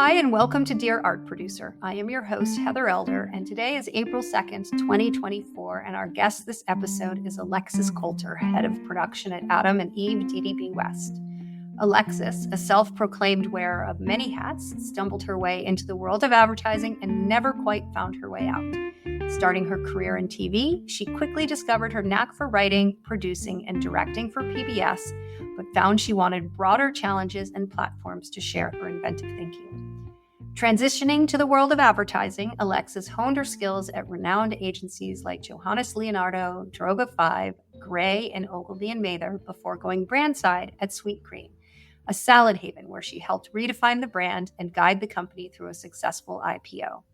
Hi, and welcome to Dear Art Producer. I am your host, Heather Elder, and today is April 2nd, 2024, and our guest this episode is Alexis Coulter, head of production at Adam and eveDDB West. Alexis, a self-proclaimed wearer of many hats, stumbled her way into the world of advertising and never quite found her way out. Starting her career in TV, she quickly discovered her knack for writing, producing, and directing for PBS, but found she wanted broader challenges and platforms to share her inventive thinking. Transitioning to the world of advertising, Alexis honed her skills at renowned agencies like Johannes Leonardo, Droga 5, Gray, and Ogilvy and Mather before going brand side at Sweetgreen, a salad haven where she helped redefine the brand and guide the company through a successful IPO.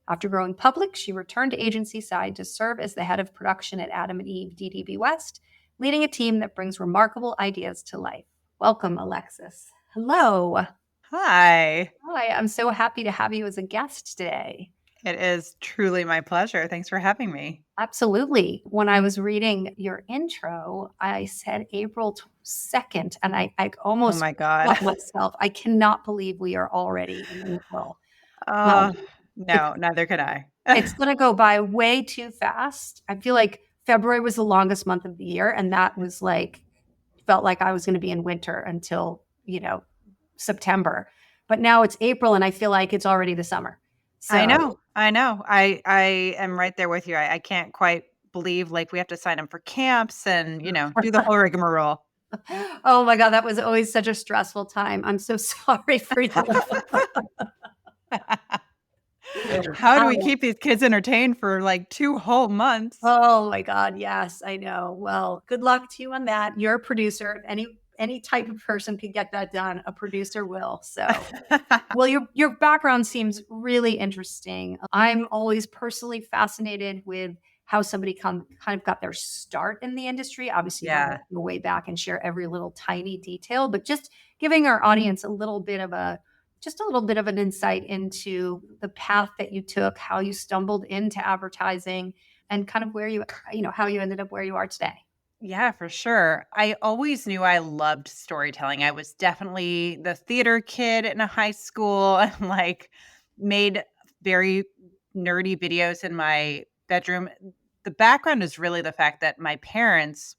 After growing public, she returned to agency side to serve as the head of production at Adam and eveDDB West, leading a team that brings remarkable ideas to life. Welcome, Alexis. Hello. Hi. Hi, I'm so happy to have you as a guest today. It is truly my pleasure. Thanks for having me. Absolutely. When I was reading your intro, I said April 2nd, and I almost Oh my God. got myself. I cannot believe we are already in April. No, neither could I. It's going to go by way too fast. I feel like February was the longest month of the year, and that was felt like I was going to be in winter until, September. But now it's April, and I feel like it's already the summer. So, I know. I am right there with you. I can't quite believe we have to sign up for camps and, do the whole rigmarole. Oh my God, that was always such a stressful time. I'm so sorry for that. How do we keep these kids entertained for 2 whole months? Oh my God, yes, I know. Well, good luck to you on that. You're a producer. Any type of person could get that done. A producer will. So, well, your background seems really interesting. I'm always personally fascinated with how somebody kind of got their start in the industry. Obviously, you don't go way back and share every little tiny detail, but just giving our audience a little bit of an insight into the path that you took, how you stumbled into advertising, and kind of how you ended up where you are today. Yeah, for sure. I always knew I loved storytelling. I was definitely the theater kid in a high school and made very nerdy videos in my bedroom. The background is really the fact that my parents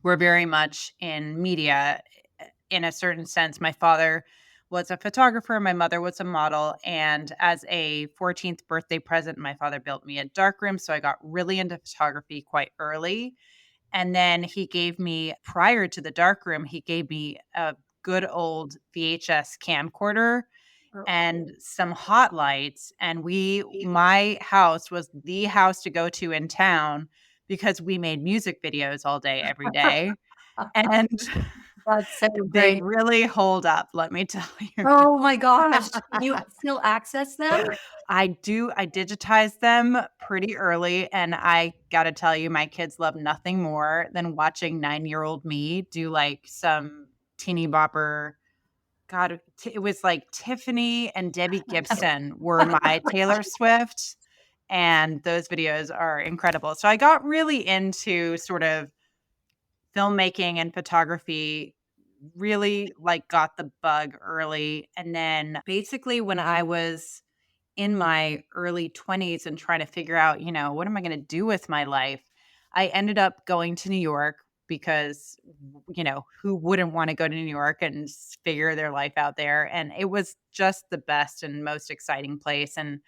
were very much in media in a certain sense. My father was a photographer. My mother was a model. And as a 14th birthday present, my father built me a darkroom. So I got really into photography quite early. And then prior to the darkroom, he gave me a good old VHS camcorder and some hot lights. And my house was the house to go to in town because we made music videos all day, every day. And that's so they great. really hold up, let me tell you. Oh my gosh. Can you still access them? I do. I digitized them pretty early. And I got to tell you, my kids love nothing more than watching 9-year-old me do some teeny bopper. God, it was Tiffany and Debbie Gibson were my Taylor Swift. And those videos are incredible. So I got really into sort of filmmaking and photography, really got the bug early. And then basically when I was in my early 20s and trying to figure out, what am I going to do with my life? I ended up going to New York because, who wouldn't want to go to New York and figure their life out there? And it was just the best and most exciting place. And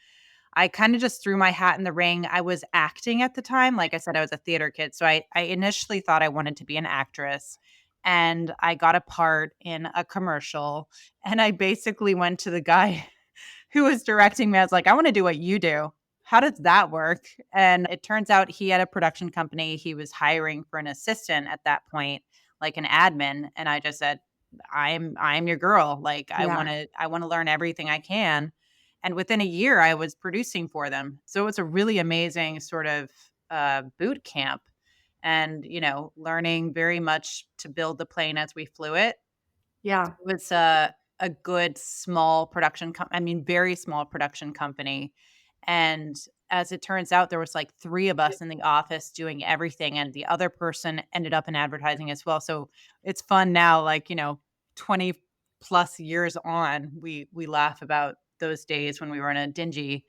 I kind of just threw my hat in the ring. I was acting at the time. Like I said, I was a theater kid. So I initially thought I wanted to be an actress. And I got a part in a commercial. And I basically went to the guy who was directing me. I was like, I want to do what you do. How does that work? And it turns out he had a production company. He was hiring for an assistant at that point, like an admin. And I just said, I'm your girl. I want to learn everything I can. And within a year, I was producing for them. So it's a really amazing sort of boot camp and, learning very much to build the plane as we flew it. Yeah. It was a good small production very small production company. And as it turns out, there was 3 of us in the office doing everything. And the other person ended up in advertising as well. So it's fun now, 20 plus years on, we laugh about those days when we were in a dingy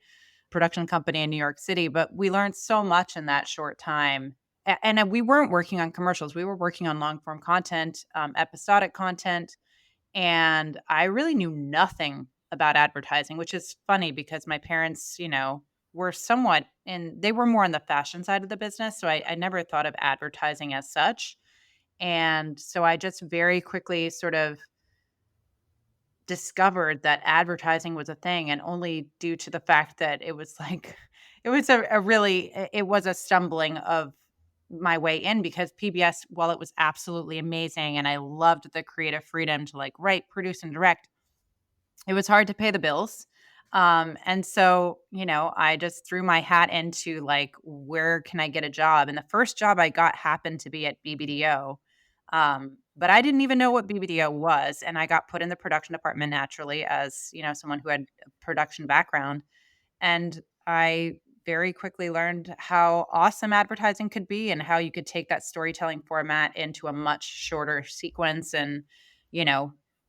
production company in New York City, but we learned so much in that short time. And we weren't working on commercials. We were working on long form content, episodic content. And I really knew nothing about advertising, which is funny because my parents, were somewhat they were more on the fashion side of the business. So I never thought of advertising as such. And so I just very quickly sort of discovered that advertising was a thing, and only due to the fact that it was like it was it was a stumbling of my way in, because PBS, while it was absolutely amazing and I loved the creative freedom to like write, produce, and direct, it was hard to pay the bills. And so, I just threw my hat into like, where can I get a job? And the first job I got happened to be at BBDO. But I didn't even know what BBDO was. And I got put in the production department naturally as, someone who had a production background. And I very quickly learned how awesome advertising could be and how you could take that storytelling format into a much shorter sequence. And,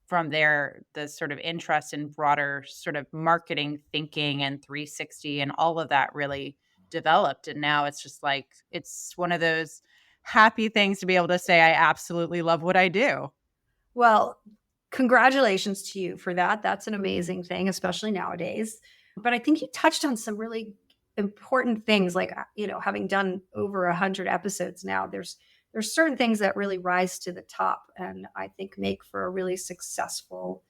from there, the sort of interest in broader sort of marketing thinking and 360 and all of that really developed. And now it's just like, it's one of those happy things to be able to say, I absolutely love what I do. Well, congratulations to you for that. That's an amazing thing, especially nowadays. But I think you touched on some really important things, like, having done over 100 episodes now, there's certain things that really rise to the top and I think make for a really successful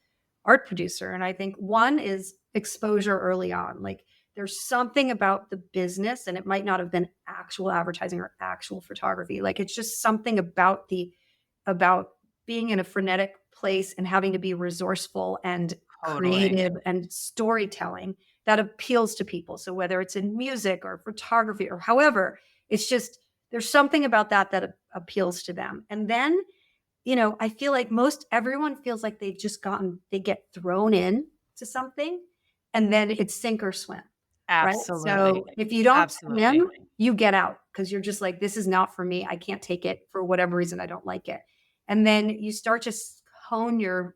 art producer. And I think one is exposure early on. Like, there's something about the business, and it might not have been actual advertising or actual photography. Like, it's just something about being in a frenetic place and having to be resourceful and Totally. creative and storytelling that appeals to people. So whether it's in music or photography or however, it's just, there's something about that appeals to them. And then, I feel like everyone feels like they get thrown in to something, and then it's sink or swim. Right. Absolutely. So if you don't Absolutely. swim, you get out because you're just like, this is not for me. I can't take it for whatever reason. I don't like it. And then you start to hone your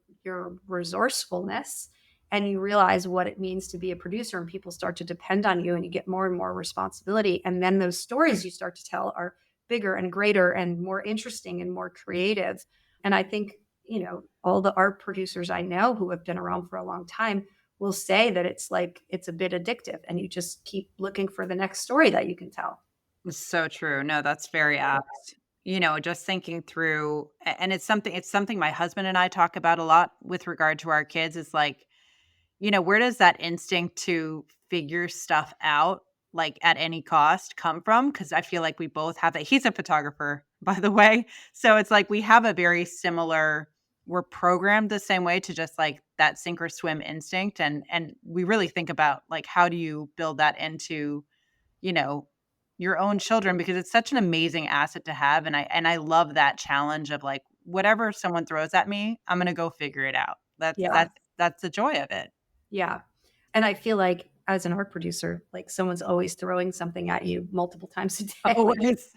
resourcefulness, and you realize what it means to be a producer, and people start to depend on you, and you get more and more responsibility. And then those stories you start to tell are bigger and greater and more interesting and more creative. And I think, all the art producers I know who have been around for a long time will say that it's a bit addictive, and you just keep looking for the next story that you can tell. It's so true. No, that's very apt. Just thinking through, and it's something my husband and I talk about a lot with regard to our kids, is like, where does that instinct to figure stuff out, like at any cost, come from? Because I feel like we both have that. He's a photographer, by the way. So it's like we have a very similar, we're programmed the same way to just like that sink or swim instinct. And we really think about like, how do you build that into, you know, your own children, because it's such an amazing asset to have. And I love that challenge of like, whatever someone throws at me, I'm going to go figure it out. Yeah. That's the joy of it. Yeah. And I feel like as an art producer, like someone's always throwing something at you multiple times a day. Always.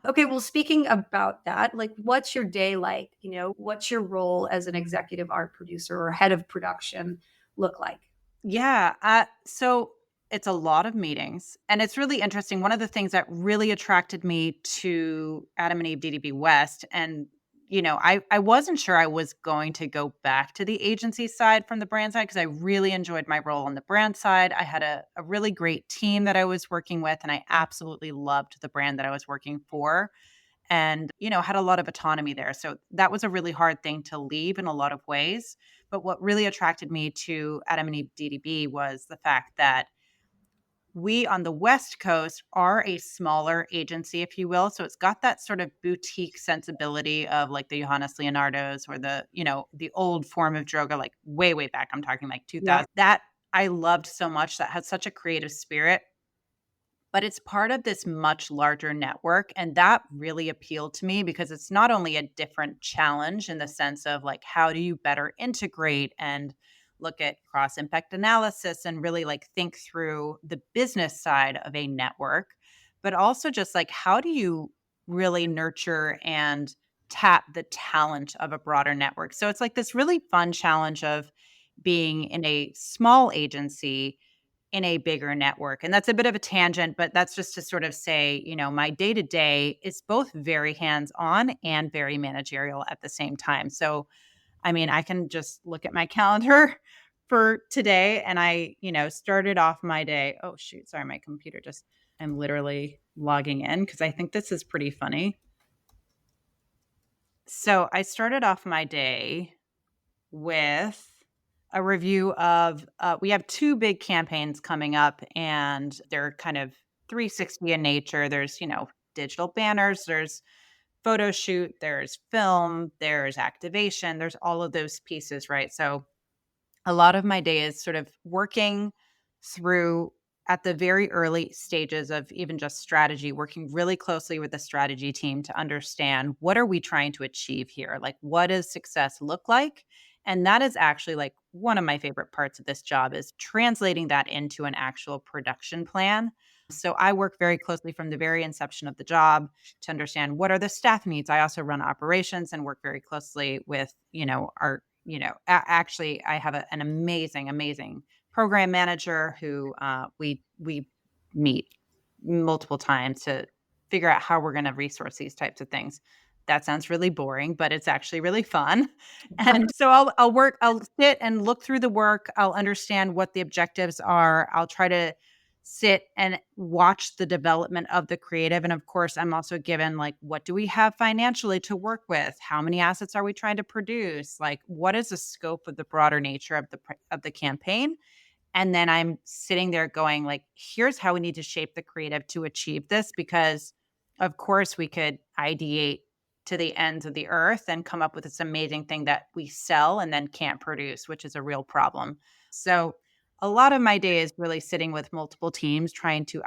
Okay. Well, speaking about that, like, what's your day like? What's your role as an executive art producer or head of production look like? Yeah. So it's a lot of meetings, and it's really interesting. One of the things that really attracted me to Adam and Eve DDB West, and I wasn't sure I was going to go back to the agency side from the brand side, because I really enjoyed my role on the brand side. I had a really great team that I was working with, and I absolutely loved the brand that I was working for, and had a lot of autonomy there. So that was a really hard thing to leave in a lot of ways. But what really attracted me to Adam and Eve DDB was the fact that we on the West Coast are a smaller agency, if you will. So it's got that sort of boutique sensibility of like the Johannes Leonardos or the old form of Droga, like way, way back. I'm talking like 2000. Yeah. That I loved so much. That has such a creative spirit, but it's part of this much larger network. And that really appealed to me, because it's not only a different challenge in the sense of like, how do you better integrate and look at cross impact analysis and really like think through the business side of a network, but also just like, how do you really nurture and tap the talent of a broader network. So it's like this really fun challenge of being in a small agency in a bigger network. And that's a bit of a tangent, but that's just to sort of say, my day to day is both very hands on and very managerial at the same time. So, I mean, I can just look at my calendar for today and I, started off my day. Oh, shoot. Sorry, my computer I'm literally logging in because I think this is pretty funny. So I started off my day with a review of, we have two big campaigns coming up and they're kind of 360 in nature. There's, digital banners, there's photo shoot, there's film, there's activation, there's all of those pieces, right? So a lot of my day is sort of working through at the very early stages of even just strategy, working really closely with the strategy team to understand what are we trying to achieve here? Like, what does success look like? And that is actually like one of my favorite parts of this job is translating that into an actual production plan. So I work very closely from the very inception of the job to understand what are the staff needs. I also run operations and work very closely with, our, actually I have an amazing program manager who we meet multiple times to figure out how we're going to resource these types of things. That sounds really boring, but it's actually really fun. And so I'll sit and look through the work. I'll understand what the objectives are. I'll try to sit and watch the development of the creative. And of course, I'm also given like, what do we have financially to work with? How many assets are we trying to produce? Like, what is the scope of the broader nature of the campaign? And then I'm sitting there going like, here's how we need to shape the creative to achieve this, because of course we could ideate to the ends of the earth and come up with this amazing thing that we sell and then can't produce, which is a real problem. So a lot of my day is really sitting with multiple teams trying to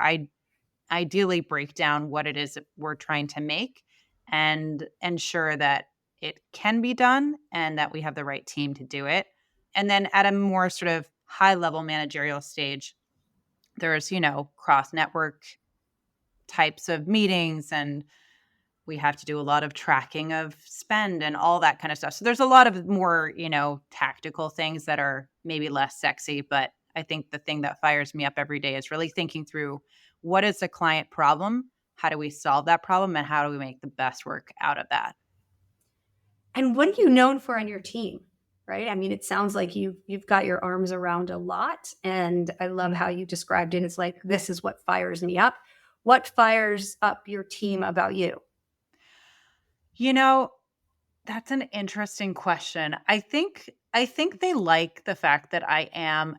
ideally break down what it is that we're trying to make and ensure that it can be done and that we have the right team to do it. And then at a more sort of high level managerial stage, there's, cross network types of meetings and we have to do a lot of tracking of spend and all that kind of stuff. So there's a lot of more, tactical things that are maybe less sexy, but I think the thing that fires me up every day is really thinking through what is the client problem? How do we solve that problem? And how do we make the best work out of that? And what are you known for on your team? Right? I mean, it sounds like you've got your arms around a lot. And I love how you described it. It's like, this is what fires me up. What fires up your team about you? That's an interesting question. I think they like the fact that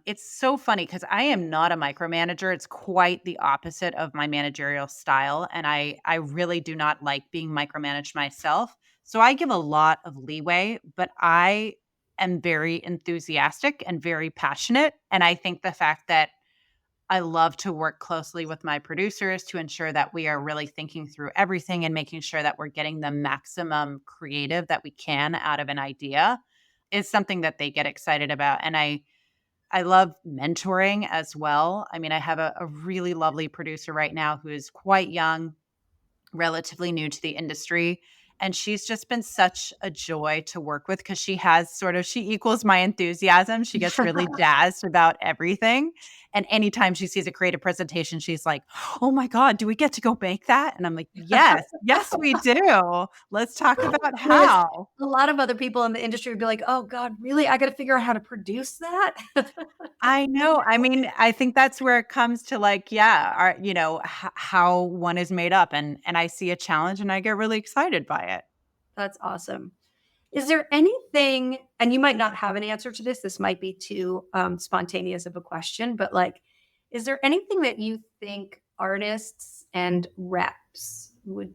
it's so funny because I am not a micromanager. It's quite the opposite of my managerial style. And I really do not like being micromanaged myself. So I give a lot of leeway, but I am very enthusiastic and very passionate. And I think the fact that I love to work closely with my producers to ensure that we are really thinking through everything and making sure that we're getting the maximum creative that we can out of an idea is something that they get excited about. And I love mentoring as well. I mean, I have a really lovely producer right now who is quite young, relatively new to the industry. And she's just been such a joy to work with because she equals my enthusiasm. She gets really jazzed about everything. And anytime she sees a creative presentation, she's like, oh my God, do we get to go make that? And I'm like, yes, we do. Let's talk about how. A lot of other people in the industry would be like, oh God, really? I got to figure out how to produce that. I know. I mean, I think that's where it comes to like, how one is made up. And I see a challenge and I get really excited by it. That's awesome. Is there anything, and you might not have an answer to this might be too spontaneous of a question, but like, is there anything that you think artists and reps would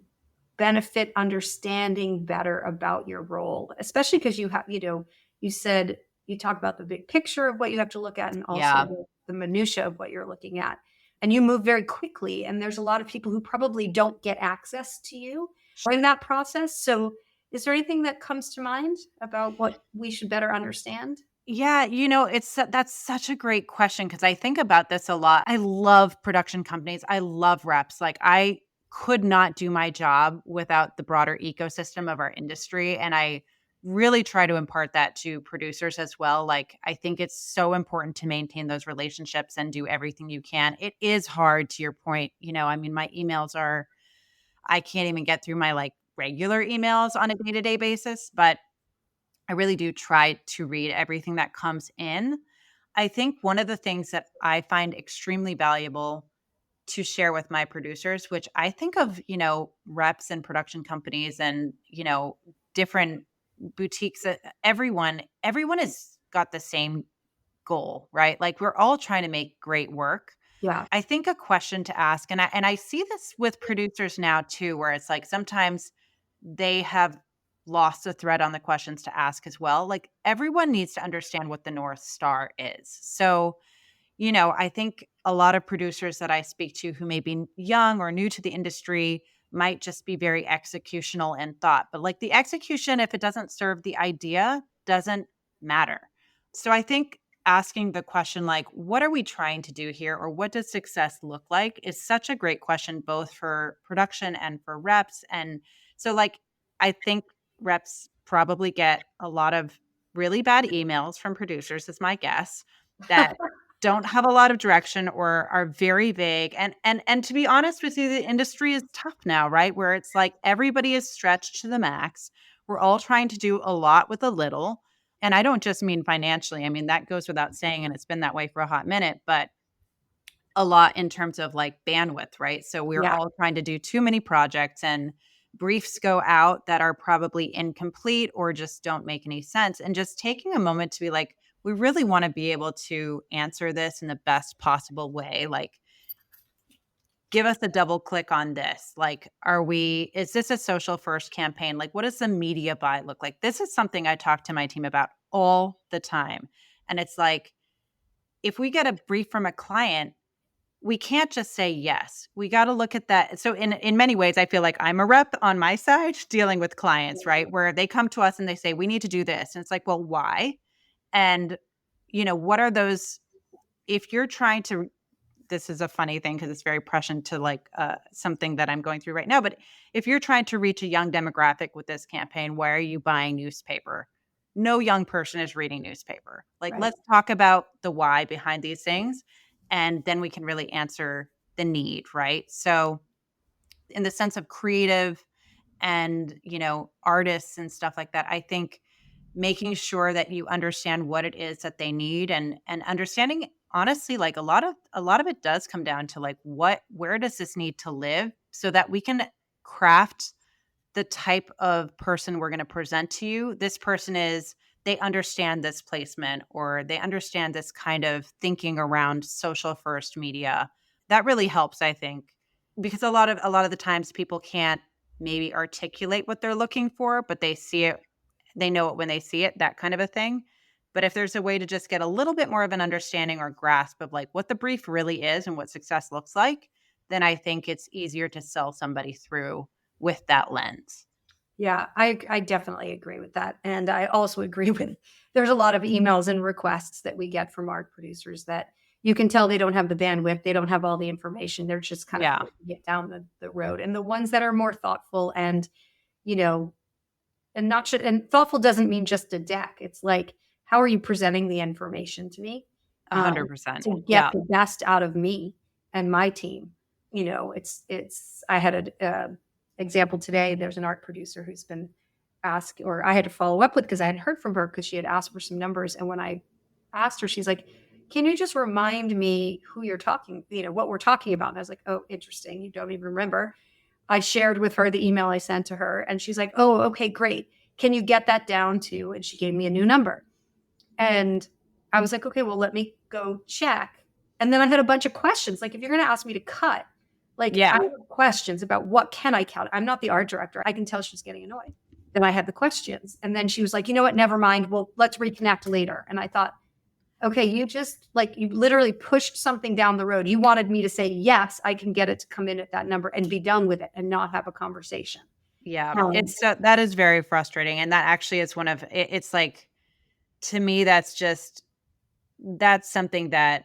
benefit understanding better about your role, especially because you have, you said you talk about the big picture of what you have to look at and also the minutia of what you're looking at. And you move very quickly. And there's a lot of people who probably don't get access to you in that process. So is there anything that comes to mind about what we should better understand? Yeah, that's such a great question because I think about this a lot. I love production companies. I love reps. Like I could not do my job without the broader ecosystem of our industry. And I really try to impart that to producers as well. Like, I think it's so important to maintain those relationships and do everything you can. It is hard, to your point. I mean, my emails are, I can't even get through my like regular emails on a day-to-day basis, but I really do try to read everything that comes in. I think one of the things that I find extremely valuable to share with my producers, which I think of, reps and production companies and, different boutiques, everyone has got the same goal, right? Like, we're all trying to make great work. Yeah. I think a question to ask, and I see this with producers now too, where it's like sometimes they have lost the thread on the questions to ask as well. Like, everyone needs to understand what the North Star is. So, I think a lot of producers that I speak to who may be young or new to the industry might just be very executional in thought. But like, the execution, if it doesn't serve the idea, doesn't matter. So I think asking the question, like, what are we trying to do here? Or what does success look like, is such a great question, both for production and for reps. And so, like, I think reps probably get a lot of really bad emails from producers, is my guess, that don't have a lot of direction or are very vague. And to be honest with you, the industry is tough now, right? Where it's like everybody is stretched to the max. We're all trying to do a lot with a little. And I don't just mean financially. I mean, that goes without saying, and it's been that way for a hot minute, but a lot in terms of like bandwidth, right? So we're Yeah. all trying to do too many projects, and briefs go out that are probably incomplete or just don't make any sense. And just taking a moment to be like, we really want to be able to answer this in the best possible way. Like, give us a double click on this. Like, is this a social first campaign? Like, what does the media buy look like? This is something I talk to my team about all the time. And it's like, if we get a brief from a client, we can't just say yes. We got to look at that. So in many ways, I feel like I'm a rep on my side dealing with clients, right? Where they come to us and they say, we need to do this. And it's like, well, why? And, what are those, if you're trying to, this is a funny thing because it's very prescient to like something that I'm going through right now. But if you're trying to reach a young demographic with this campaign, why are you buying newspaper? No young person is reading newspaper. Like, Right. let's talk about the why behind these things. And then we can really answer the need, right? So in the sense of creative and, artists and stuff like that, I think making sure that you understand what it is that they need, and understanding, honestly, like, a lot of it does come down to like, where does this need to live, so that we can craft the type of person we're going to present to you. This person they understand this placement, or they understand this kind of thinking around social first media. That really helps, I think, because a lot of the times people can't maybe articulate what they're looking for, but they see it, they know it when they see it, that kind of a thing. But if there's a way to just get a little bit more of an understanding or grasp of like what the brief really is and what success looks like, then I think it's easier to sell somebody through with that lens. Yeah, I definitely agree with that. And I also agree with, there's a lot of emails and requests that we get from art producers that you can tell they don't have the bandwidth. They don't have all the information. They're just kind of get down the road. And the ones that are more thoughtful and, and thoughtful doesn't mean just a deck. It's like, how are you presenting the information to me? 100%. To get the best out of me and my team. I had a example today. There's an art producer who's been asked, or I had to follow up with, because I hadn't heard from her because she had asked for some numbers. And when I asked her, she's like, can you just remind me who you're talking, what we're talking about? And I was like, oh, interesting. You don't even remember. I shared with her the email I sent to her, and she's like, oh, okay, great. Can you get that down to, and she gave me a new number. And I was like, okay, well, let me go check. And then I had a bunch of questions. Like, if you're going to ask me to cut, I have questions about what can I count? I'm not the art director. I can tell she's getting annoyed. Then I had the questions. And then she was like, you know what? Never mind. Well, let's reconnect later. And I thought, okay, you just you literally pushed something down the road. You wanted me to say, yes, I can get it to come in at that number and be done with it and not have a conversation. Yeah. That is very frustrating. And that actually is it's like, to me, that's something that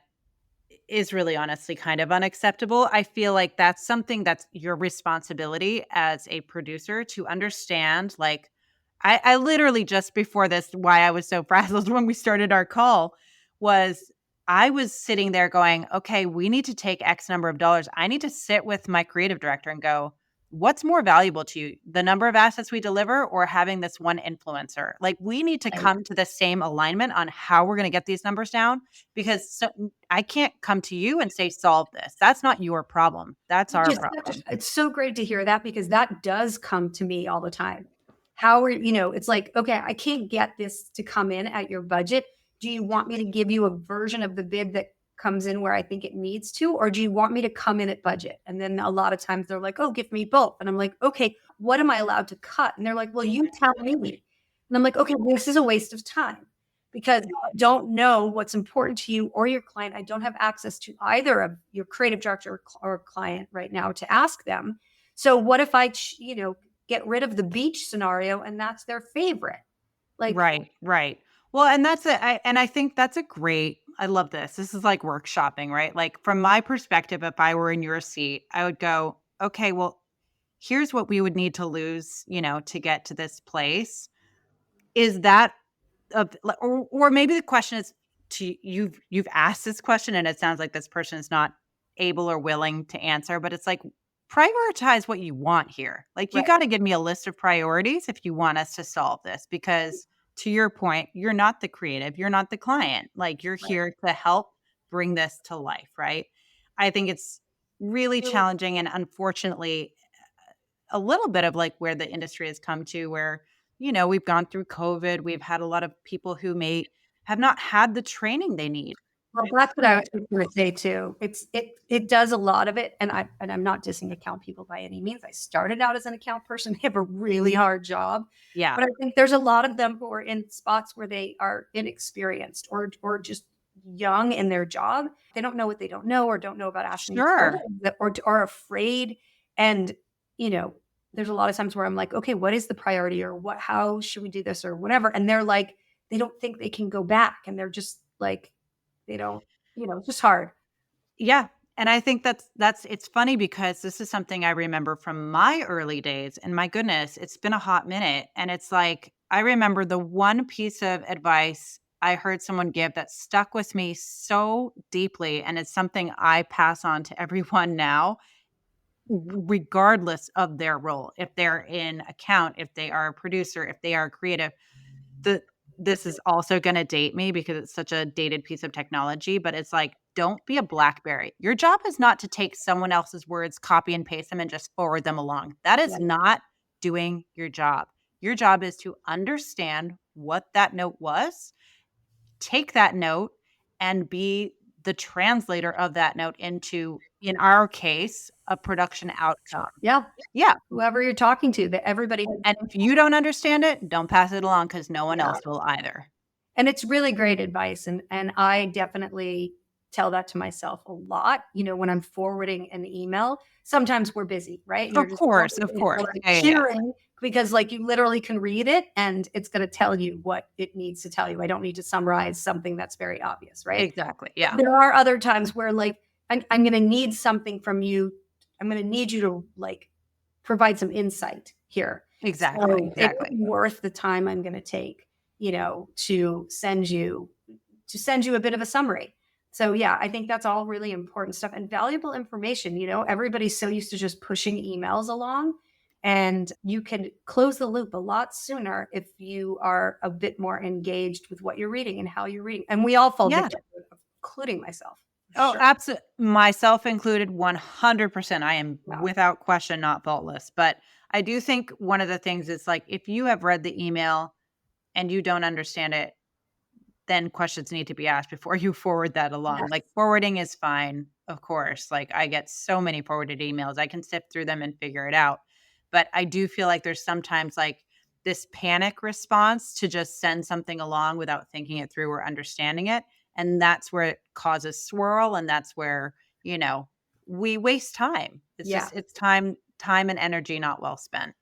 is really honestly kind of unacceptable. I feel like that's something that's your responsibility as a producer to understand. Like, I literally just before this, why I was so frazzled when we started our call was I was sitting there going, okay, we need to take X number of dollars. I need to sit with my creative director and go, what's more valuable to you, the number of assets we deliver or having this one influencer? Like, we need to come to the same alignment on how we're going to get these numbers down, because I can't come to you and say, solve this. That's not your problem. That's our problem. It's so great to hear that, because that does come to me all the time. How are, it's like, okay, I can't get this to come in at your budget. Do you want me to give you a version of the bid that comes in where I think it needs to, or do you want me to come in at budget? And then a lot of times they're like, oh, give me both. And I'm like, okay, what am I allowed to cut? And they're like, well, you tell me. And I'm like, okay, this is a waste of time, because I don't know what's important to you or your client. I don't have access to either of your creative director or client right now to ask them. So what if I, get rid of the beach scenario and that's their favorite? Like, Right. Well, and I think that's I love this. This is like workshopping, right? Like, from my perspective, if I were in your seat, I would go, okay, well, here's what we would need to lose, to get to this place. Is that or maybe the question is you've asked this question and it sounds like this person is not able or willing to answer, but it's like, prioritize what you want here. Like, you got to give me a list of priorities if you want us to solve this, because to your point, you're not the creative, you're not the client. Like, you're here to help bring this to life, right? I think it's really challenging, and unfortunately a little bit of like where the industry has come to, where we've gone through COVID. We've had a lot of people who may have not had the training they need. Well, that's what I was going to say too. It does a lot of it, and I'm not dissing account people by any means. I started out as an account person. They have a really hard job. Yeah. But I think there's a lot of them who are in spots where they are inexperienced or just young in their job. They don't know what they don't know, or don't know about asking, or are afraid. And there's a lot of times where I'm like, okay, what is the priority, or how should we do this, or whatever? And they're like, they don't think they can go back, and they're just like, they don't, it's just hard. Yeah. And I think it's funny, because this is something I remember from my early days, and my goodness, it's been a hot minute. And it's like, I remember the one piece of advice I heard someone give that stuck with me so deeply. And it's something I pass on to everyone now, regardless of their role. If they're in account, if they are a producer, if they are creative, this is also going to date me because it's such a dated piece of technology, but it's like, don't be a BlackBerry. Your job is not to take someone else's words, copy and paste them, and just forward them along. That is not doing your job. Your job is to understand what that note was, take that note, and be the translator of that note into, in our case, a production outcome. Yeah. Yeah. Whoever you're talking to, that everybody. And if you don't understand it, don't pass it along, because no one else will either. And it's really great advice. And I definitely tell that to myself a lot. When I'm forwarding an email, sometimes we're busy, right? Of course. Sharing, because like you literally can read it and it's going to tell you what it needs to tell you. I don't need to summarize something that's very obvious, right? Exactly. Yeah. There are other times where like, I'm going to need something from you. I'm going to need you to like provide some insight here. Exactly. So it's worth the time I'm going to take, to send you a bit of a summary. So yeah, I think that's all really important stuff and valuable information. Everybody's so used to just pushing emails along, and you can close the loop a lot sooner if you are a bit more engaged with what you're reading and how you're reading. And we all fall victim, including myself. Oh, absolutely. Myself included, 100%. I am without question not faultless. But I do think one of the things is like, if you have read the email and you don't understand it, then questions need to be asked before you forward that along. Yes. Like, forwarding is fine, of course. Like, I get so many forwarded emails. I can sift through them and figure it out. But I do feel like there's sometimes like this panic response to just send something along without thinking it through or understanding it. And that's where it causes swirl. And that's where, we waste time. It's just, it's time and energy not well spent.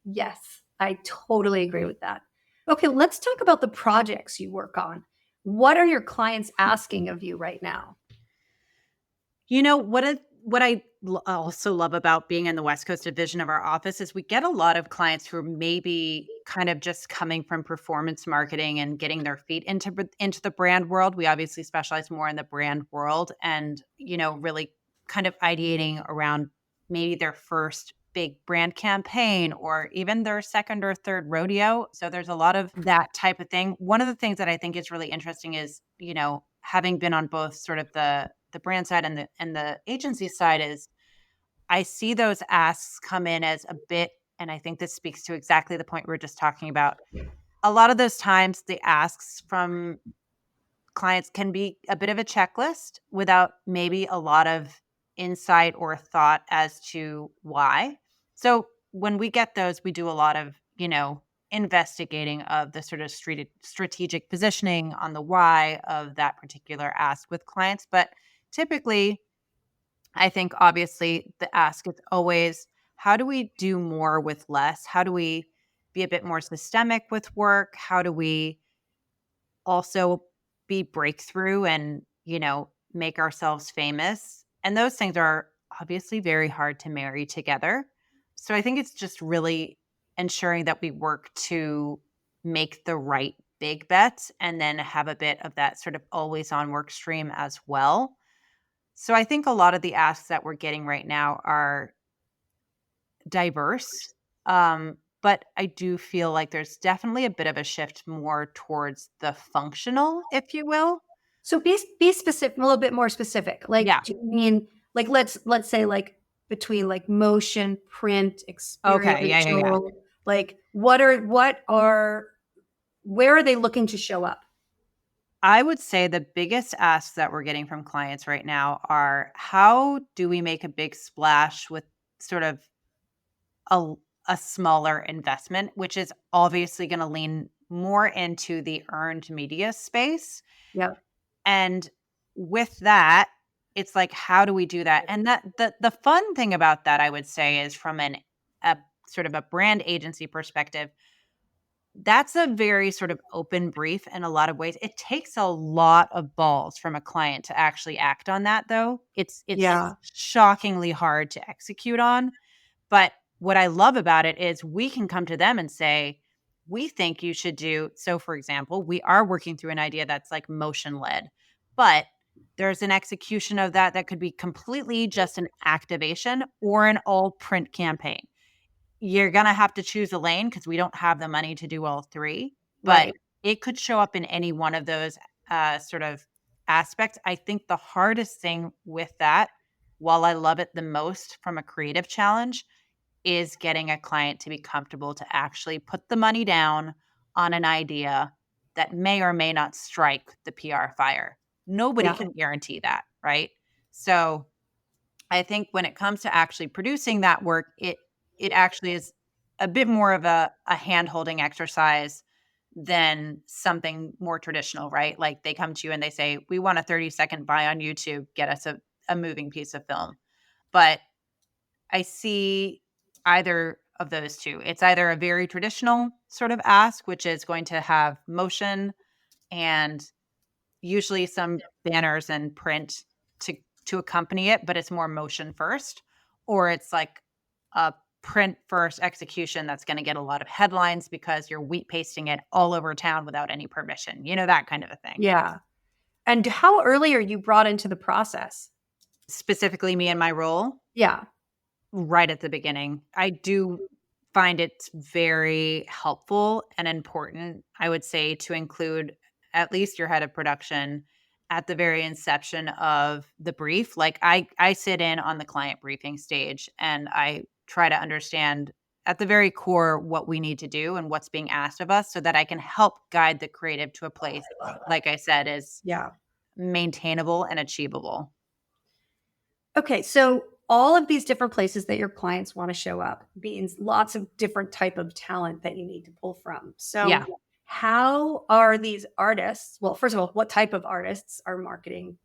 Yes, I totally agree with that. Okay, let's talk about the projects you work on. What are your clients asking of you right now? What I also love about being in the West Coast division of our office is we get a lot of clients who are maybe kind of just coming from performance marketing and getting their feet into the brand world. We obviously specialize more in the brand world, and really kind of ideating around maybe their first big brand campaign or even their second or third rodeo. So there's a lot of that type of thing. One of the things that I think is really interesting is, having been on both sort of the brand side and the agency side, is I see those asks come in as a bit, and I think this speaks to exactly the point we were just talking about. A lot of those times the asks from clients can be a bit of a checklist without maybe a lot of insight or thought as to why. So when we get those, we do a lot of, investigating of the sort of strategic positioning on the why of that particular ask with clients. But typically, I think obviously the ask is always, how do we do more with less? How do we be a bit more systemic with work? How do we also be breakthrough and, make ourselves famous? And those things are obviously very hard to marry together. So I think it's just really ensuring that we work to make the right big bets and then have a bit of that sort of always on work stream as well. So I think a lot of the asks that we're getting right now are diverse. But I do feel like there's definitely a bit of a shift more towards the functional, if you will. So be specific, a little bit more specific. Like, Yeah. do you mean like let's say like between like motion, print, Okay. Yeah. experiential, like where are they looking to show up? I would say the biggest asks that we're getting from clients right now are, how do we make a big splash with sort of a, a smaller investment, which is obviously going to lean more into the earned media space. Yeah. And with that, it's like, how do we do that? And that the fun thing about that, I would say, is from a sort of a brand agency perspective, that's a very sort of open brief in a lot of ways. It takes a lot of balls from a client to actually act on that, though. It's Yeah. shockingly hard to execute on. But what I love about it is we can come to them and say, we think you should do. So, for example, we are working through an idea that's like motion led, but there's an execution of that could be completely just an activation or an all print campaign. You're going to have to choose a lane because we don't have the money to do all three, but Right. it could show up in any one of those sort of aspects. I think the hardest thing with that, while I love it the most from a creative challenge, is getting a client to be comfortable to actually put the money down on an idea that may or may not strike the PR fire. Nobody Yeah. can guarantee that, right? So I think when it comes to actually producing that work, it actually is a bit more of a hand-holding exercise than something more traditional, right? Like they come to you and they say, we want a 30-second buy on YouTube, get us a moving piece of film. But I see either of those two. It's either a very traditional sort of ask, which is going to have motion and usually some banners and print to accompany it, but it's more motion first, or it's like a print first execution that's going to get a lot of headlines because you're wheat pasting it all over town without any permission, that kind of a thing. Yeah. And how early are you brought into the process? Specifically me and my role? Yeah. Right at the beginning. I do find it very helpful and important, I would say, to include at least your head of production at the very inception of the brief. Like I sit in on the client briefing stage and I try to understand at the very core what we need to do and what's being asked of us so that I can help guide the creative to a place, like I said, is Yeah. maintainable and achievable. Okay, so all of these different places that your clients want to show up means lots of different type of talent that you need to pull from. So Yeah. how are these artists, well, first of all, what type of artists are marketing,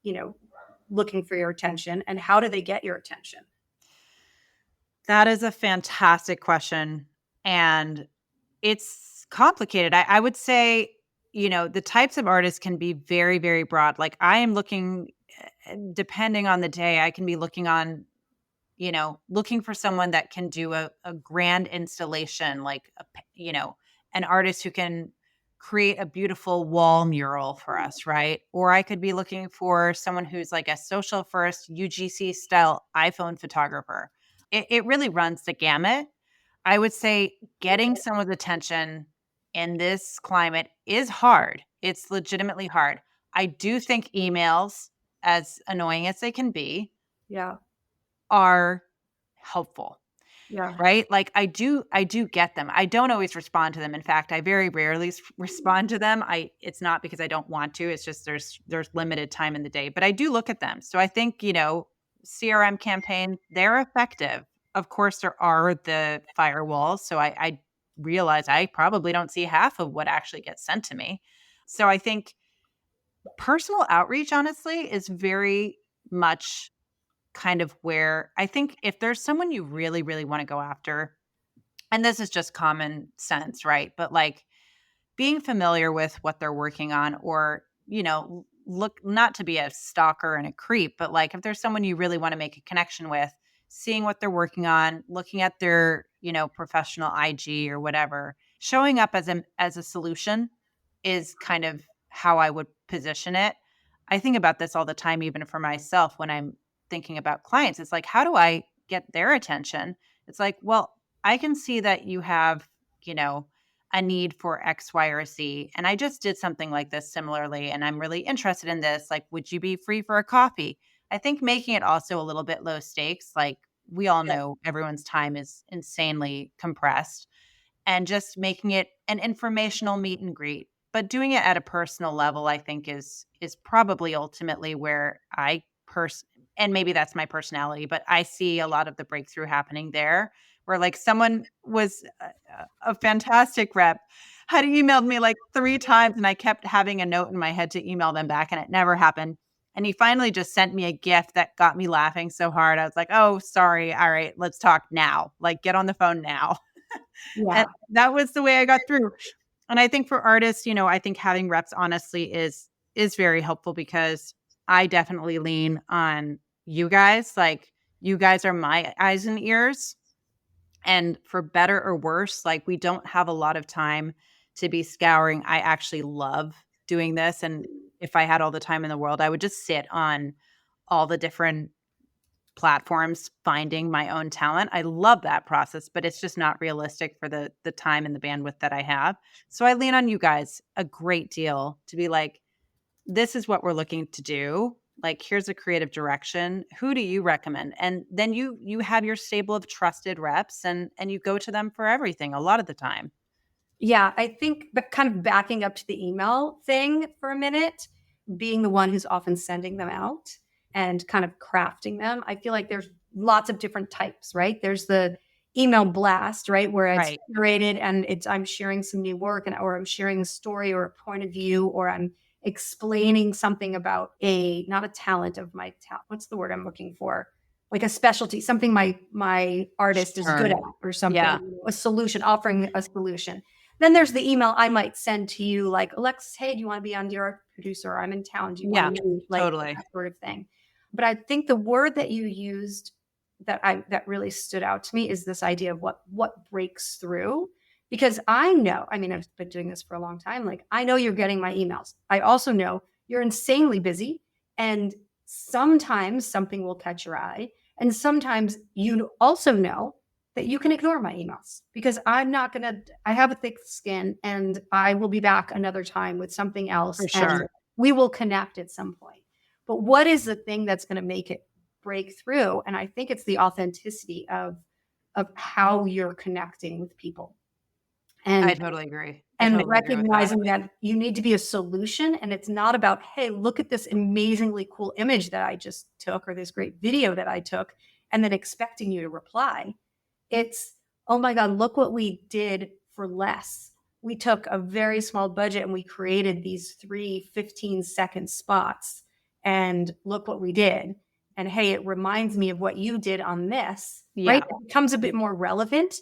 looking for your attention, and how do they get your attention? That is a fantastic question. And it's complicated. I would say, the types of artists can be very, very broad. Like I am looking depending on the day, I can be looking for someone that can do a grand installation, like, an artist who can create a beautiful wall mural for us, right? Or I could be looking for someone who's like a social first UGC style iPhone photographer. It really runs the gamut. I would say getting someone's attention in this climate is hard. It's legitimately hard. I do think emails, as annoying as they can be, Yeah. are helpful, Yeah. right? Like I do get them. I don't always respond to them. In fact, I very rarely respond to them. It's not because I don't want to. It's just there's limited time in the day, but I do look at them. So I think, CRM campaign, they're effective. Of course, there are the firewalls. So I realize I probably don't see half of what actually gets sent to me. So I think personal outreach, honestly, is very much kind of where I think if there's someone you really, really want to go after, and this is just common sense, right? But like being familiar with what they're working on, or, look, not to be a stalker and a creep, but like if there's someone you really want to make a connection with, seeing what they're working on, looking at their, professional IG or whatever, showing up as a solution is kind of how I would position it. I think about this all the time, even for myself when I'm thinking about clients. It's like, how do I get their attention? It's like, well, I can see that you have, a need for X, Y, or Z. And I just did something like this similarly, and I'm really interested in this. Like, would you be free for a coffee? I think making it also a little bit low stakes, like we all know everyone's time is insanely compressed, and just making it an informational meet and greet, but doing it at a personal level, I think is probably ultimately where and maybe that's my personality, but I see a lot of the breakthrough happening there, where like someone was a fantastic rep, had emailed me like 3 times, and I kept having a note in my head to email them back, and it never happened. And he finally just sent me a gift that got me laughing so hard. I was like, oh, sorry. All right, let's talk now. Like, get on the phone now. Yeah. And that was the way I got through. And I think for artists, I think having reps honestly is very helpful, because I definitely lean on you guys. Like, you guys are my eyes and ears. And for better or worse, like, we don't have a lot of time to be scouring. I actually love doing this. And if I had all the time in the world, I would just sit on all the different platforms finding my own talent. I love that process, but it's just not realistic for the time and the bandwidth that I have. So I lean on you guys a great deal to be like, this is what we're looking to do. Like, here's a creative direction. Who do you recommend? And then you have your stable of trusted reps, and you go to them for everything a lot of the time. Yeah, I think, but kind of backing up to the email thing for a minute, being the one who's often sending them out and kind of crafting them, I feel like there's lots of different types, right? There's the email blast, right, where it's Right. curated and I'm sharing some new work, or I'm sharing a story or a point of view, or I'm explaining something about not a talent of my talent. What's the word I'm looking for? Like a specialty, something my artist is good at, or something. Yeah. A solution, offering a solution. Then there's the email I might send to you, like, Alexis, hey, do you want to be on Dear Art Producer? I'm in town. Do you want to meet? Like, totally. that sort of thing. But I think the word that you used that really stood out to me is this idea of what breaks through. Because I know, I mean, I've been doing this for a long time. Like, I know you're getting my emails. I also know you're insanely busy, and sometimes something will catch your eye. And sometimes you also know that you can ignore my emails, because I have a thick skin, and I will be back another time with something else. For sure. And we will connect at some point. But what is the thing that's going to make it break through? And I think it's the authenticity of how you're connecting with people. And I totally agree. And recognizing that you need to be a solution, and it's not about, hey, look at this amazingly cool image that I just took, or this great video that I took, and then expecting you to reply. It's, oh my God, look what we did for less. We took a very small budget and we created these 3 15-second spots, and look what we did. And hey, it reminds me of what you did on this, right? It becomes a bit more relevant.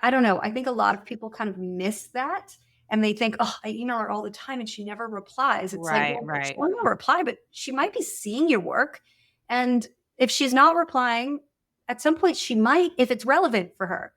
I don't know. I think a lot of people kind of miss that. and they think, oh, I email her all the time and she never replies. It's like, Right, well, she right. will not reply, but she might be seeing your work. And if she's not replying, at some point she might, if it's relevant for her.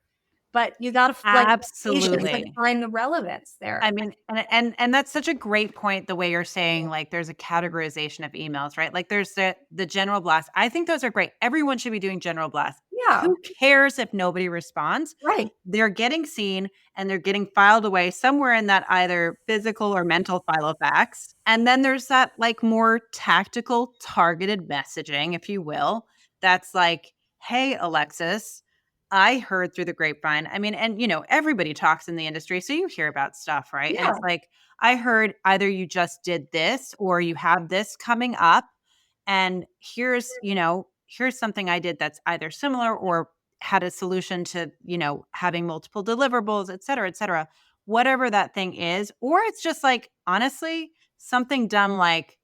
But you got to like patience, like Absolutely. find the relevance there. I mean, and that's such a great point, the way you're saying, like, there's a categorization of emails, right? Like, there's the general blast. I think those are great. Everyone should be doing general blast. Yeah, Who cares if nobody responds? right. They're getting seen and they're getting filed away somewhere in that either physical or mental file of facts. And then there's that like more tactical, targeted messaging, if you will, that's like, hey, Alexis, I heard through the grapevine. I mean, and everybody talks in the industry, so you hear about stuff, right? And Yeah, it's like, I heard either you just did this or you have this coming up. And here's something I did that's either similar or had a solution to, having multiple deliverables, et cetera, et cetera. Whatever that thing is. Or it's just like, honestly, something dumb like,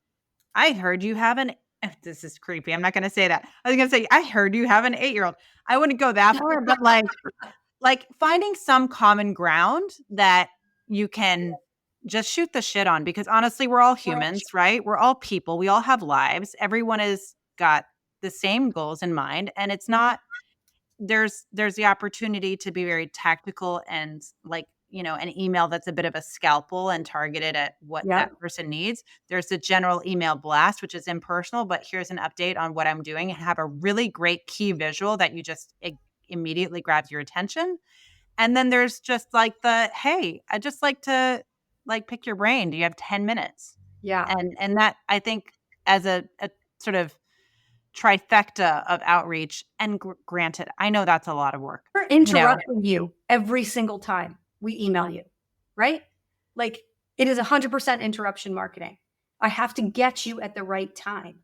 I heard you have an this is creepy. I'm not going to say that. I was going to say, I heard you have an 8-year-old. I wouldn't go that far, but like finding some common ground that you can just shoot the shit on, because honestly, we're all humans, right? We're all people. We all have lives. Everyone has got the same goals in mind, and it's not there's the opportunity to be very tactical and like, an email that's a bit of a scalpel and targeted at what yeah, that person needs. There's the general email blast, which is impersonal, but here's an update on what I'm doing, and have a really great key visual that you just immediately grabs your attention. And then there's just like the, hey, I just like to like pick your brain. Do you have 10 minutes? yeah. And that, I think, as a sort of trifecta of outreach, and granted, I know that's a lot of work. We're interrupting you every single time we email you, right? Like it is 100% interruption marketing. I have to get you at the right time.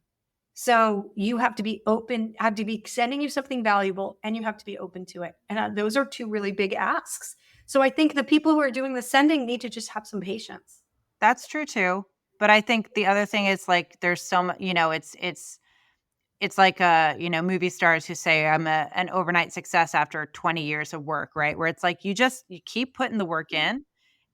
So you have to be open, have to be sending you something valuable, and you have to be open to it. And those are two really big asks. So I think the people who are doing the sending need to just have some patience. That's true too. But I think the other thing is like, there's so much, it's like, movie stars who say I'm an overnight success after 20 years of work, right? Where it's like, you keep putting the work in.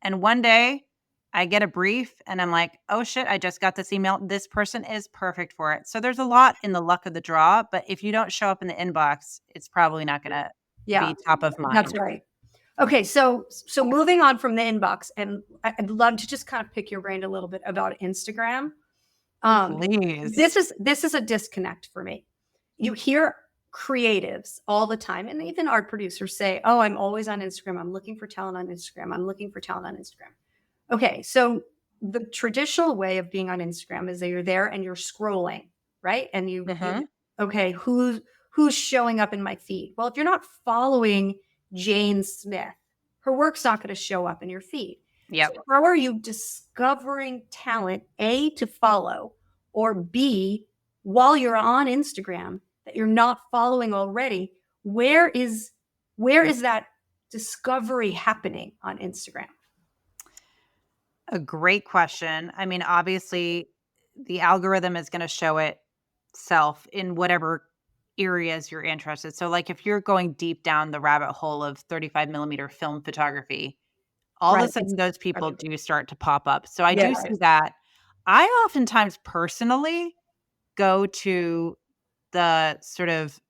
And one day I get a brief and I'm like, oh shit, I just got this email. This person is perfect for it. So there's a lot in the luck of the draw, but if you don't show up in the inbox, it's probably not going to Yeah, be top of mind. that's right. Okay, so moving on from the inbox, and I'd love to just kind of pick your brain a little bit about Instagram. Please. This is a disconnect for me. You hear creatives all the time, and even art producers say, oh, I'm always on Instagram. I'm looking for talent on Instagram. I'm looking for talent on Instagram. Okay, so the traditional way of being on Instagram is that you're there and you're scrolling, right? And okay, who's showing up in my feed? Well, if you're not following Jane Smith, her work's not going to show up in your feed. Yep. So how are you discovering talent, A, to follow, or B, while you're on Instagram that you're not following already? Where is that discovery happening on Instagram? A great question. I mean, obviously, the algorithm is going to show itself in whatever areas you're interested. So, like, if you're going deep down the rabbit hole of 35 millimeter film photography, all of a sudden those people do start to pop up. So I do see that. I oftentimes personally go to the sort of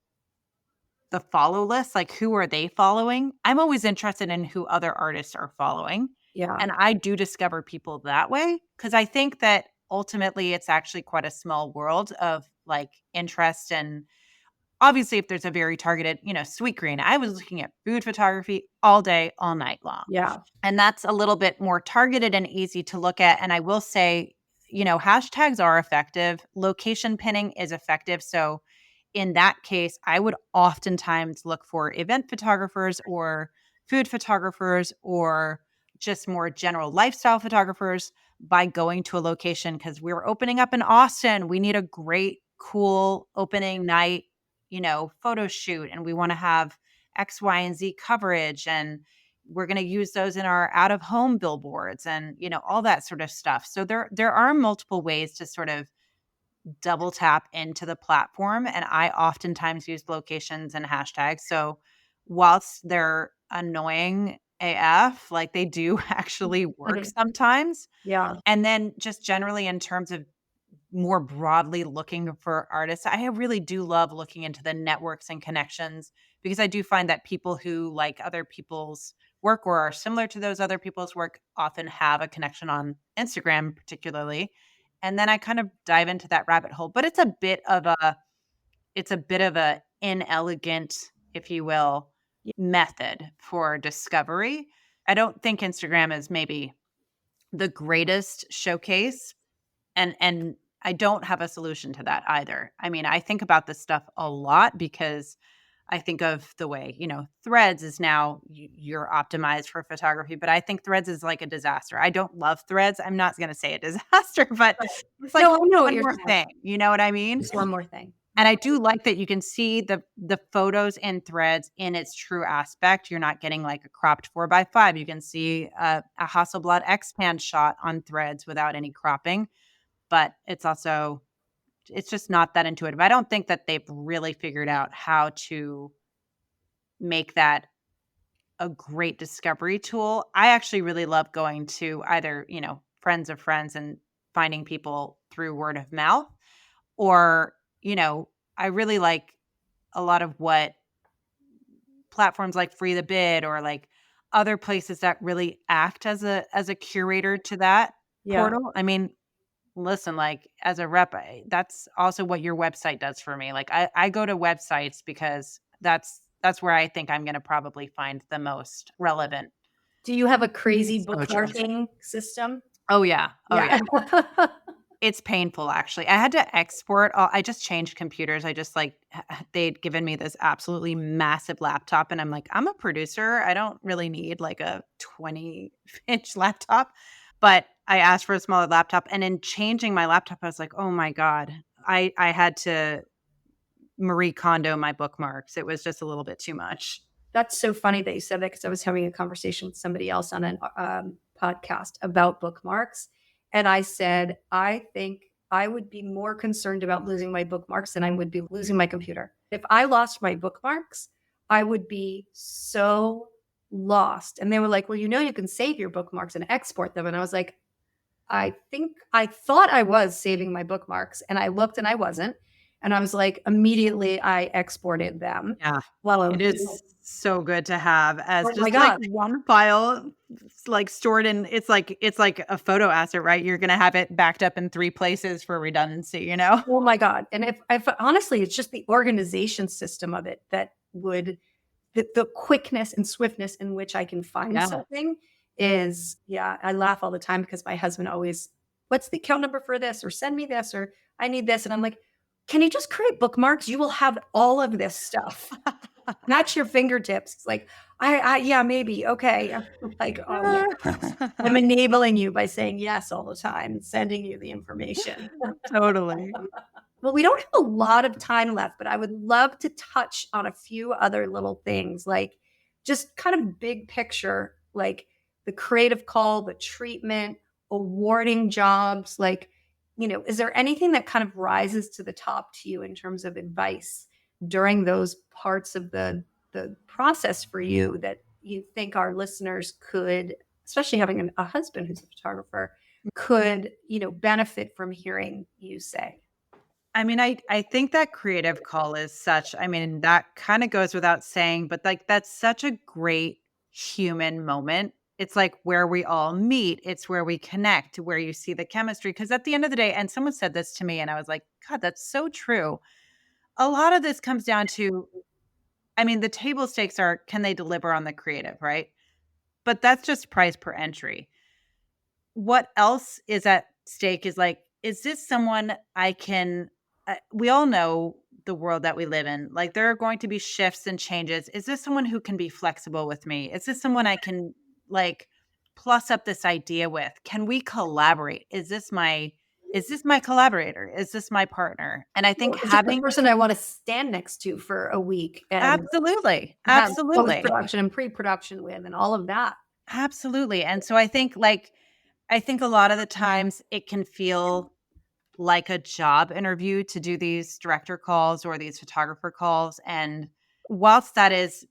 the follow list, like who are they following? I'm always interested in who other artists are following. Yeah. And I do discover people that way, because I think that ultimately it's actually quite a small world of like interest. And obviously, if there's a very targeted, sweetgreen, I was looking at food photography all day, all night long. Yeah. And that's a little bit more targeted and easy to look at. And I will say, hashtags are effective. Location pinning is effective. So in that case, I would oftentimes look for event photographers or food photographers or just more general lifestyle photographers by going to a location, because we're opening up in Austin. We need a great, cool opening night, photo shoot, and we want to have X, Y, and Z coverage. And we're going to use those in our out of home billboards and, all that sort of stuff. So there are multiple ways to sort of double tap into the platform. And I oftentimes use locations and hashtags. So whilst they're annoying AF. Like they do actually work sometimes. Yeah. And then just generally in terms of more broadly looking for artists, I really do love looking into the networks and connections, because I do find that people who like other people's work or are similar to those other people's work often have a connection on Instagram particularly. And then I kind of dive into that rabbit hole, but it's a bit of a inelegant, if you will, method for discovery. I don't think Instagram is maybe the greatest showcase, and I don't have a solution to that either. I mean, I think about this stuff a lot because I think of the way, Threads is now you're optimized for photography, but I think Threads is like a disaster. I don't love Threads. I'm not going to say a disaster, but it's like No, I know what one you're more saying. thing. You know what I mean? Just one more thing. And I do like that you can see the photos in Threads in its true aspect. You're not getting like a cropped 4x5. You can see a Hasselblad X-Pan shot on Threads without any cropping, but it's just not that intuitive. I don't think that they've really figured out how to make that a great discovery tool. I actually really love going to either, friends of friends and finding people through word of mouth, or, I really like a lot of what platforms like Free the Bid or like other places that really act as a curator to that portal. I mean, listen, like as a rep, that's also what your website does for me. Like I go to websites because that's where I think I'm going to probably find the most relevant. Do you have a crazy bookmarking system? Oh yeah. Oh yeah. It's painful, actually. I had to export. I just changed computers. I just they'd given me this absolutely massive laptop, and I'm like, I'm a producer. I don't really need like a 20-inch laptop. But I asked for a smaller laptop, and in changing my laptop, I was like, oh my God, I had to Marie Kondo my bookmarks. It was just a little bit too much. That's so funny that you said that, because I was having a conversation with somebody else on a podcast about bookmarks. And I said, I think I would be more concerned about losing my bookmarks than I would be losing my computer. If I lost my bookmarks, I would be so lost. And they were like, well, you can save your bookmarks and export them. And I was like, I thought I was saving my bookmarks, and I looked and I wasn't. And I was like, immediately I exported them. Yeah. Well, it is so good to have as just like one file, like stored in. It's like a photo asset, right? You're going to have it backed up in 3 places for redundancy, Oh my God. And if honestly, it's just the organization system of it that would, the quickness and swiftness in which I can find something is, I laugh all the time because my husband always, what's the account number for this? Or send me this, or I need this. And I'm like, can you just create bookmarks? You will have all of this stuff. Not your fingertips. It's like, yeah, maybe. Okay. I'm like, oh, I'm enabling you by saying yes all the time and sending you the information. Totally. Well, we don't have a lot of time left, but I would love to touch on a few other little things, like just kind of big picture, like the creative call, the treatment, awarding jobs. Like, is there anything that kind of rises to the top to you in terms of advice during those parts of the process for you that you think our listeners could, especially having a husband who's a photographer, could, benefit from hearing you say? I mean, I think that creative call is that kind of goes without saying, but like that's such a great human moment. It's like where we all meet. It's where we connect, where you see the chemistry. Because at the end of the day, and someone said this to me, and I was like, God, that's so true. A lot of this comes down to, the table stakes are, can they deliver on the creative, right? But that's just price per entry. What else is at stake is like, is this someone I can, we all know the world that we live in. Like there are going to be shifts and changes. Is this someone who can be flexible with me? Is this someone I can like plus up this idea with? Can we collaborate? Is this my collaborator? Is this my partner? And I think having the person I want to stand next to for a week. And absolutely. Post-production and pre-production with and all of that. Absolutely. And so I think a lot of the times it can feel like a job interview to do these director calls or these photographer calls. And whilst that is,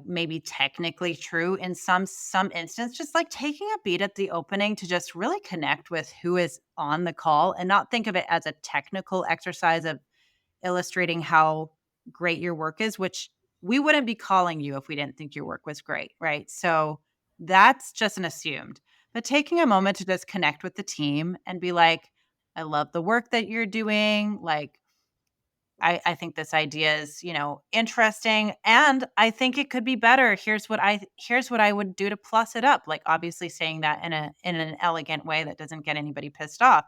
maybe technically true in some instance, just like taking a beat at the opening to just really connect with who is on the call and not think of it as a technical exercise of illustrating how great your work is, which we wouldn't be calling you if we didn't think your work was great, right? So that's just an assumed. But taking a moment to just connect with the team and be like, I love the work that you're doing. Like, I think this idea is, interesting, and I think it could be better. Here's what I would do to plus it up. Like, obviously saying that in an elegant way that doesn't get anybody pissed off.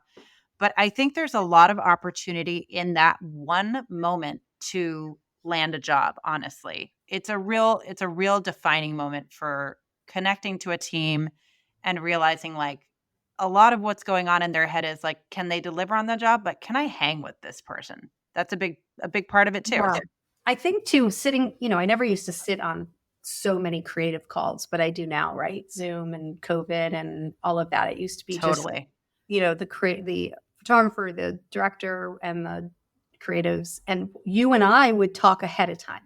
But I think there's a lot of opportunity in that one moment to land a job, honestly. It's a real defining moment for connecting to a team and realizing, like, a lot of what's going on in their head is like, can they deliver on the job, but can I hang with this person? That's a big part of it too. Yeah. I think too, sitting, I never used to sit on so many creative calls, but I do now, right? Zoom and COVID and all of that. It used to be Totally. just, the photographer, the director, and the creatives. And you and I would talk ahead of time.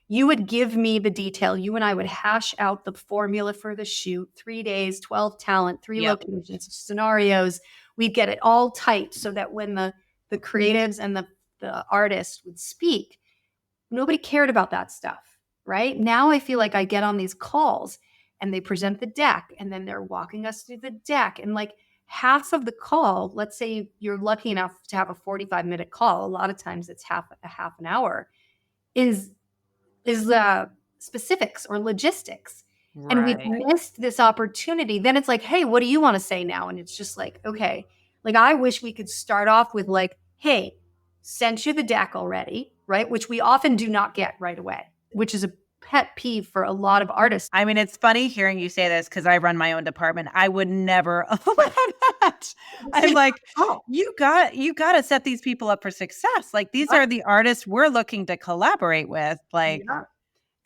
You would give me the detail. You and I would hash out the formula for the shoot, 3 days, 12 talent, 3 Yep. locations, scenarios. We'd get it all tight so that when the creatives and the artist would speak, nobody cared about that stuff, right? Now I feel like I get on these calls and they present the deck and then they're walking us through the deck. And like half of the call, let's say you're lucky enough to have a 45-minute call, a lot of times it's half an hour, is specifics or logistics. Right. And we've missed this opportunity. Then it's like, hey, what do you want to say now? And it's just like, okay, like I wish we could start off with like, hey, sent you the deck already, right? Which we often do not get right away, which is a pet peeve for a lot of artists. I mean, it's funny hearing you say this because I run my own department. I would never allow that. I'm like, you got to set these people up for success. Like, these are the artists we're looking to collaborate with. Like,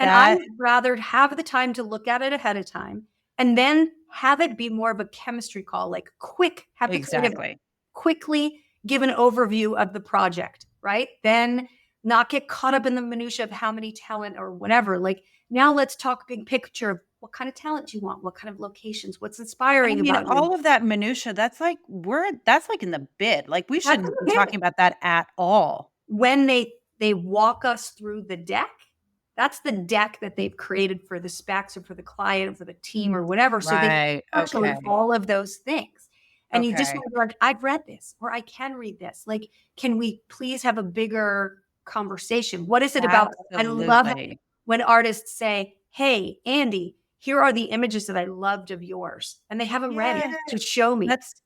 and I would rather have the time to look at it ahead of time and then have it be more of a chemistry call, like quick, have the creative quickly give an overview of the project, right? Then not get caught up in the minutia of how many talent or whatever. Like, now let's talk big picture of what kind of talent do you want? What kind of locations? What's inspiring about all of that minutia, that's like in the bid. Like, we shouldn't be talking about that at all. When they walk us through the deck, that's the deck that they've created for the specs or for the client or for the team or whatever. So they actually all of those things. And you just want to be like, I've read this, or I can read this. Like, can we please have a bigger conversation? What is it about? Absolutely. I love it when artists say, hey, Andy, here are the images that I loved of yours. And they haven't read it to show me. That's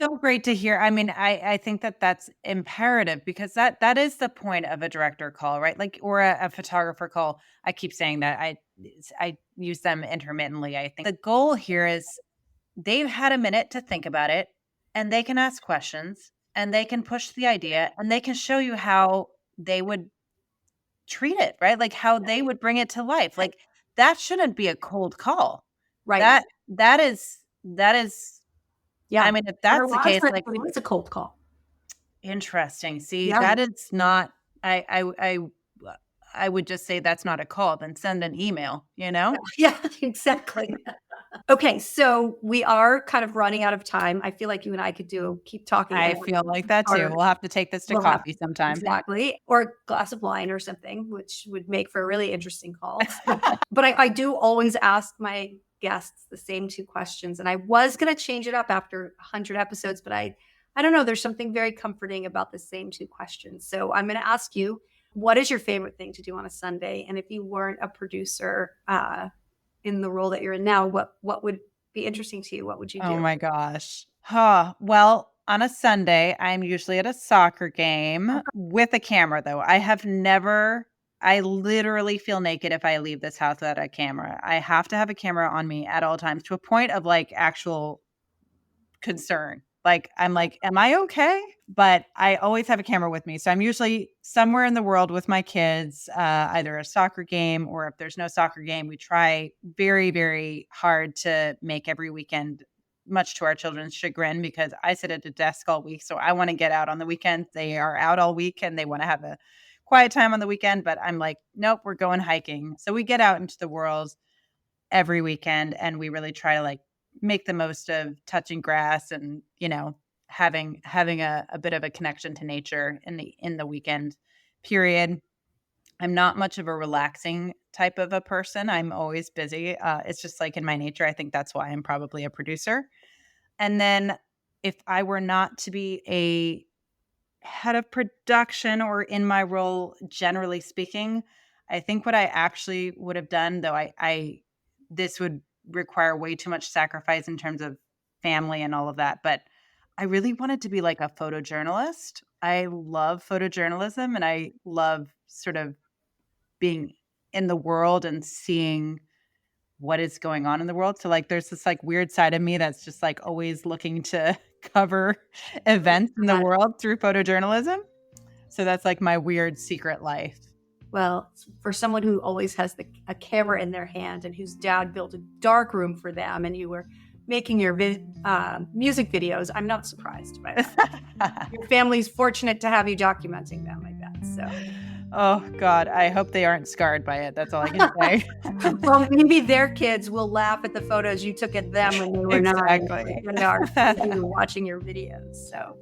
so great to hear. I mean, I think that's imperative because that is the point of a director call, right? Like, or a photographer call. I keep saying that. I use them intermittently. I think the goal here is they've had a minute to think about it, and they can ask questions, and they can push the idea, and they can show you how they would treat it, right? Like, how they would bring it to life. Like, that shouldn't be a cold call. Right. That is yeah. I mean, if that's the case, like, it's a cold call. Interesting. See, that is not, I would just say that's not a call, then send an email, Yeah, exactly. Okay, so we are kind of running out of time. I feel like you and I could keep talking. I feel like that too. We'll have to take this to coffee sometime. Exactly. Or a glass of wine or something, which would make for a really interesting call. But I do always ask my guests the same 2 questions. And I was going to change it up after 100 episodes, but I don't know. There's something very comforting about the same 2 questions. So I'm going to ask you, what is your favorite thing to do on a Sunday? And if you weren't a producer in the role that you're in now, what would be interesting to you? What would you do? Oh my gosh. Well, on a Sunday, I'm usually at a soccer game with a camera, though. I literally feel naked if I leave this house without a camera. I have to have a camera on me at all times, to a point of like actual concern. Like, I'm like, am I okay? But I always have a camera with me. So I'm usually somewhere in the world with my kids, either a soccer game, or if there's no soccer game, we try very, very hard to make every weekend, much to our children's chagrin, because I sit at a desk all week. So I want to get out on the weekends. They are out all week and they want to have a quiet time on the weekend, but I'm like, nope, we're going hiking. So we get out into the world every weekend, and we really try to like make the most of touching grass and, having a bit of a connection to nature in the weekend period. I'm not much of a relaxing type of a person. I'm always busy. It's just like in my nature. I think that's why I'm probably a producer. And then if I were not to be a head of production or in my role, generally speaking, I think what I actually would have done, though I this would require way too much sacrifice in terms of family and all of that, but I really wanted to be like a photojournalist. I love photojournalism, and I love sort of being in the world and seeing what is going on in the world. So like there's this like weird side of me that's just like always looking to cover events in the world through photojournalism. So that's like my weird secret life. Well, for someone who always has a camera in their hand and whose dad built a dark room for them, and you were making your music videos, I'm not surprised by that. Your family's fortunate to have you documenting them, I bet. So. Oh, God, I hope they aren't scarred by it. That's all I can say. Well, maybe their kids will laugh at the photos you took at them when they were exactly. watching your videos. So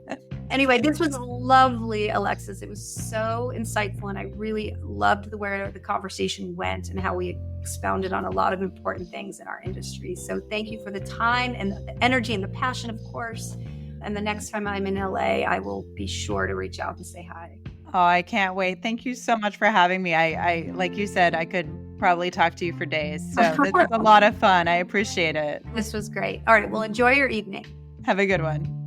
anyway, this was lovely, Alexis. It was so insightful, and I really loved where the conversation went and how we expounded on a lot of important things in our industry. So thank you for the time and the energy and the passion, of course. And the next time I'm in LA, I will be sure to reach out and say hi. Oh, I can't wait. Thank you so much for having me. I like you said, I could probably talk to you for days. So this was a lot of fun. I appreciate it. This was great. All right. Well, enjoy your evening. Have a good one.